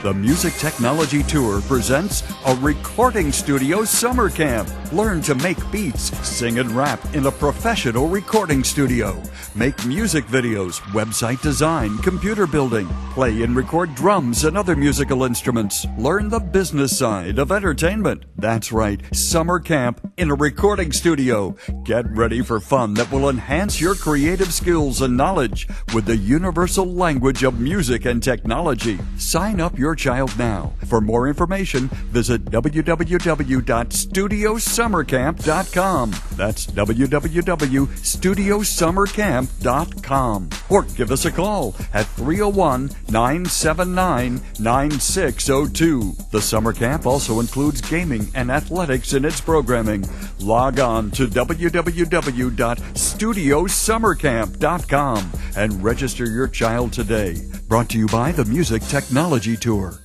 The Music Technology Tour presents a recording studio summer camp. Learn to make beats, sing and rap in a professional recording studio. Make music videos, website design, computer building. Play and record drums and other musical instruments. Learn the business side of entertainment. That's right, summer camp in a recording studio. Get ready for fun that will enhance your creative skills and knowledge with the universal language of music and technology. Sign up your child now. For more information, visit www.studiosummercamp.com. That's www.studiosummercamp.com. Or give us a call at 301-979-9602. The summer camp also includes gaming and athletics in its programming. Log on to www.studiosummercamp.com and register your child today. Brought to you by the Music Technology Tour.